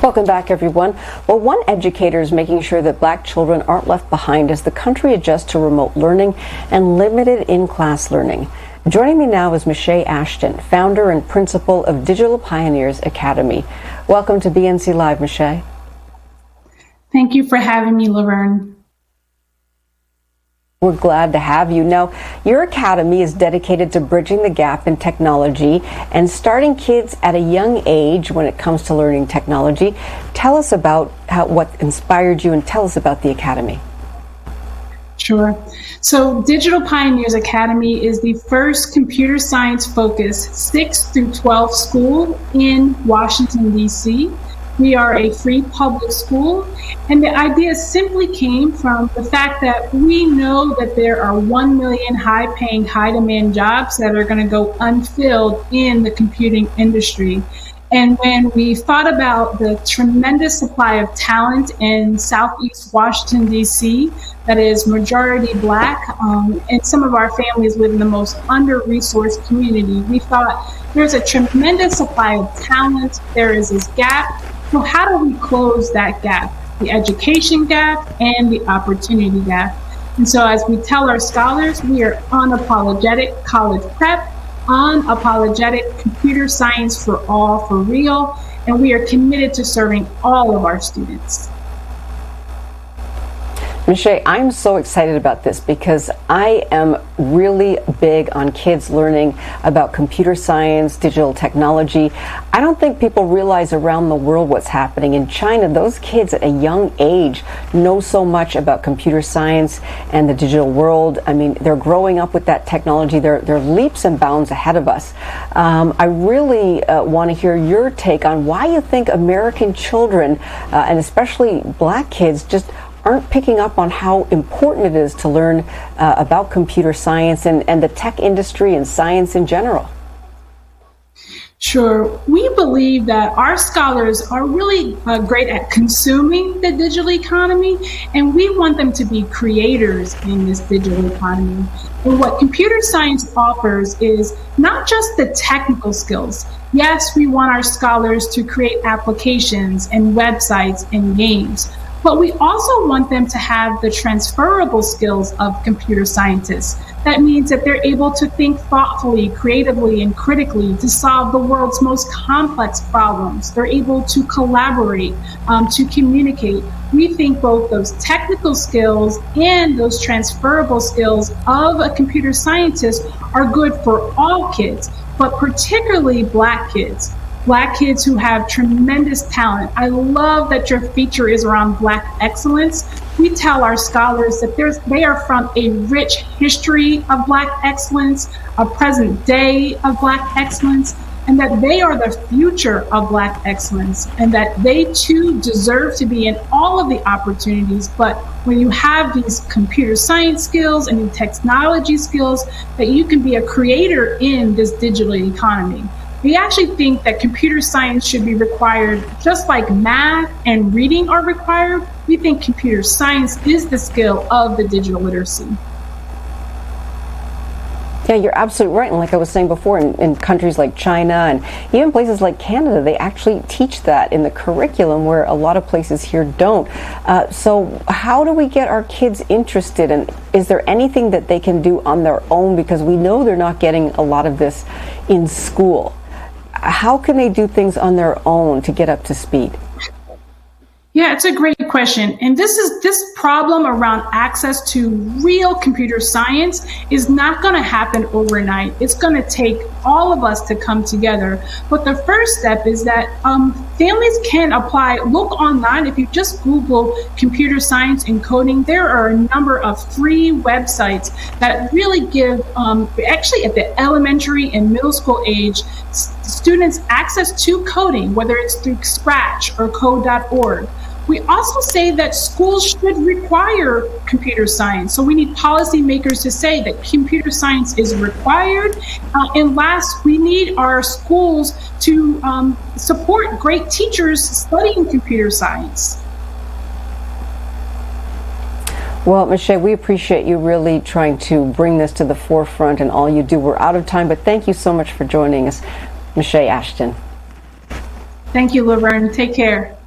Welcome back, everyone. Well, one educator is making sure that black children aren't left behind as the country adjusts to remote learning and limited in-class learning. Joining me now is Mashea Ashton, founder and principal of Digital Pioneers Academy. Welcome to BNC Live, Mashea. Thank you for having me, Laverne. We're glad to have you. Now, your academy is dedicated to bridging the gap in technology and starting kids at a young age when it comes to learning technology. Tell us about what inspired you and tell us about the academy. Sure. So Digital Pioneers Academy is the first computer science focused 6 through 12 school in Washington, D.C. We are a free public school, and the idea simply came from the fact that we know that there are 1 million high-paying, high-demand jobs that are going to go unfilled in the computing industry. And when we thought about the tremendous supply of talent in Southeast Washington, D.C., that is majority Black, and some of our families live in the most under-resourced community, we thought there's a tremendous supply of talent, there is this gap. So how do we close that gap, the education gap and the opportunity gap? And so as we tell our scholars, we are unapologetic college prep, unapologetic computer science for all, for real, and we are committed to serving all of our students. Mashea, I'm so excited about this because I am really big on kids learning about computer science, digital technology. I don't think people realize around the world what's happening. In China, those kids at a young age know so much about computer science and the digital world. I mean, they're growing up with that technology. They're leaps and bounds ahead of us. I really want to hear your take on why you think American children, and especially Black kids, just aren't picking up on how important it is to learn about computer science and the tech industry and science in general. Sure. We believe that our scholars are really great at consuming the digital economy, and we want them to be creators in this digital economy. And what computer science offers is not just the technical skills. Yes, we want our scholars to create applications and websites and games, but we also want them to have the transferable skills of computer scientists. That means that they're able to think thoughtfully, creatively, and critically to solve the world's most complex problems. They're able to collaborate, to communicate. We think both those technical skills and those transferable skills of a computer scientist are good for all kids, but particularly Black kids. Black kids who have tremendous talent. I love that your feature is around Black excellence. We tell our scholars that they are from a rich history of Black excellence, a present day of Black excellence, and that they are the future of Black excellence, and that they too deserve to be in all of the opportunities. But when you have these computer science skills and technology skills, that you can be a creator in this digital economy. We actually think that computer science should be required just like math and reading are required. We think computer science is the skill of the digital literacy. Yeah, you're absolutely right. And like I was saying before, in countries like China and even places like Canada, they actually teach that in the curriculum where a lot of places here don't. So how do we get our kids interested? And is there anything that they can do on their own? Because we know they're not getting a lot of this in school. How can they do things on their own to get up to speed? Yeah, it's a great question. And this problem around access to real computer science is not going to happen overnight. It's going to take all of us to come together. But the first step is that families can apply. Look online. If you just Google computer science and coding, there are a number of free websites that really give, actually at the elementary and middle school age, students access to coding, whether it's through Scratch or code.org. We also say that schools should require computer science. So we need policymakers to say that computer science is required. And last, we need our schools to support great teachers studying computer science. Well, Mashea, we appreciate you really trying to bring this to the forefront and all you do. We're out of time, but thank you so much for joining us, Mashea Ashton. Thank you, Laverne. Take care.